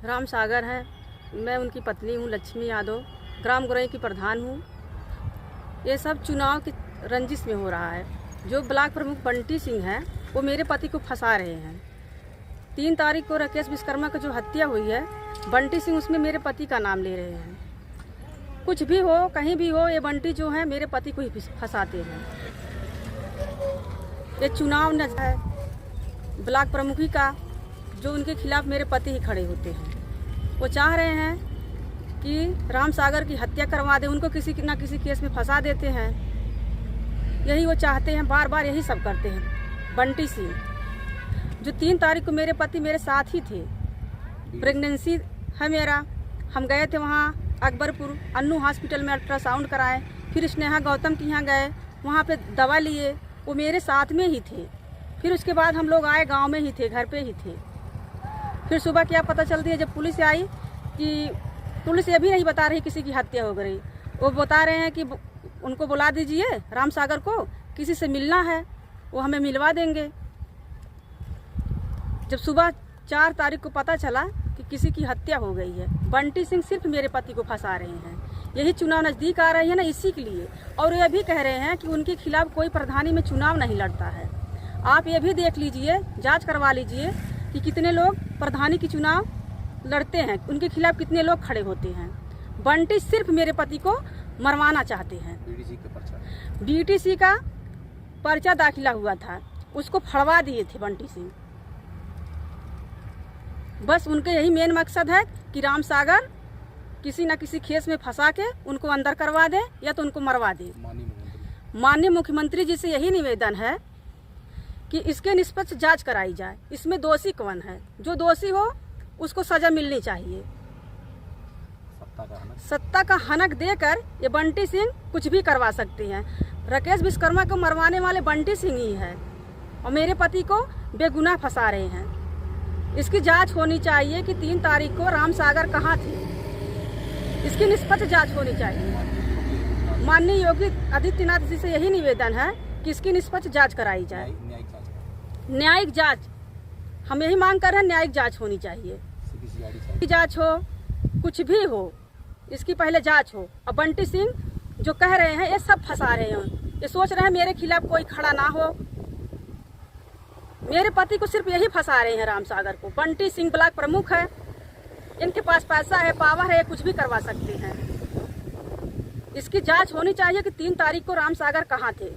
राम सागर हैं। मैं उनकी पत्नी हूँ, लक्ष्मी यादव, ग्राम गुरई की प्रधान हूँ। ये सब चुनाव की रंजिश में हो रहा है। जो ब्लॉक प्रमुख बंटी सिंह हैं वो मेरे पति को फंसा रहे हैं। 3 तारीख को राकेश विश्वकर्मा की जो हत्या हुई है, बंटी सिंह उसमें मेरे पति का नाम ले रहे हैं। कुछ भी हो, कहीं भी हो, ये बंटी जो है मेरे पति को ही फंसाते हैं। ये चुनाव न है ब्लॉक प्रमुखी का, जो उनके खिलाफ मेरे पति ही खड़े होते हैं। वो चाह रहे हैं कि राम सागर की हत्या करवा दें, उनको किसी न किसी केस में फंसा देते हैं। यही वो चाहते हैं, बार बार यही सब करते हैं। बंटी सिंह जो 3 तारीख को मेरे पति मेरे साथ ही थे, प्रेगनेंसी है मेरा, हम गए थे वहाँ अकबरपुर अन्नू हॉस्पिटल में अल्ट्रासाउंड कराए, फिर स्नेहा गौतम के यहाँ गए, वहाँ पे दवा लिए, वो मेरे साथ में ही थे। फिर उसके बाद हम लोग आए, गांव में ही थे, घर पे ही थे। फिर सुबह क्या पता चलती है, जब पुलिस आई कि पुलिस ये भी नहीं बता रही किसी की हत्या हो गई। वो बता रहे हैं कि उनको बुला दीजिए, राम सागर को किसी से मिलना है, वो हमें मिलवा देंगे। जब सुबह 4 तारीख को पता चला कि किसी की हत्या हो गई है, बंटी सिंह सिर्फ मेरे पति को फंसा रहे हैं। यही चुनाव नज़दीक आ रही है ना, इसी के लिए। और ये भी कह रहे हैं कि उनके खिलाफ कोई प्रधानी में चुनाव नहीं लड़ता है। आप ये भी देख लीजिए, जांच करवा लीजिए कि कितने लोग प्रधानी की चुनाव लड़ते हैं, उनके खिलाफ कितने लोग खड़े होते हैं। बंटी सिर्फ मेरे पति को मरवाना चाहते हैं। बीटीसी का पर्चा दाखिला हुआ था, उसको फड़वा दिए थे बंटी सिंह। बस उनके यही मेन मकसद है कि राम सागर किसी न किसी केस में फंसा के उनको अंदर करवा दे या तो उनको मरवा दे। माननीय मुख्यमंत्री जी से यही निवेदन है कि इसके निष्पक्ष जांच कराई जाए। इसमें दोषी कौन है, जो दोषी हो उसको सजा मिलनी चाहिए। सत्ता का हनक देकर ये बंटी सिंह कुछ भी करवा सकते हैं। राकेश विश्वकर्मा को मरवाने वाले बंटी सिंह ही है और मेरे पति को बेगुनाह फंसा रहे हैं। इसकी जांच होनी चाहिए कि 3 तारीख को राम सागर कहाँ थे। इसकी निष्पक्ष जांच होनी चाहिए। माननीय योगी आदित्यनाथ जी से यही निवेदन है कि इसकी निष्पक्ष जांच कराई जाए। न्यायिक जांच हम यही मांग कर रहे हैं, न्यायिक जांच होनी चाहिए। जांच हो, कुछ भी हो, इसकी पहले जांच हो। और बंटी सिंह जो कह रहे हैं ये सब फंसा रहे हैं। ये सोच रहे हैं मेरे खिलाफ कोई खड़ा ना हो। मेरे पति को सिर्फ यही फंसा रहे हैं, राम सागर को। बंटी सिंह ब्लॉक प्रमुख है, इनके पास पैसा है, पावर है, कुछ भी करवा सकते हैं। इसकी जांच होनी चाहिए कि 3 तारीख को राम सागर कहाँ थे।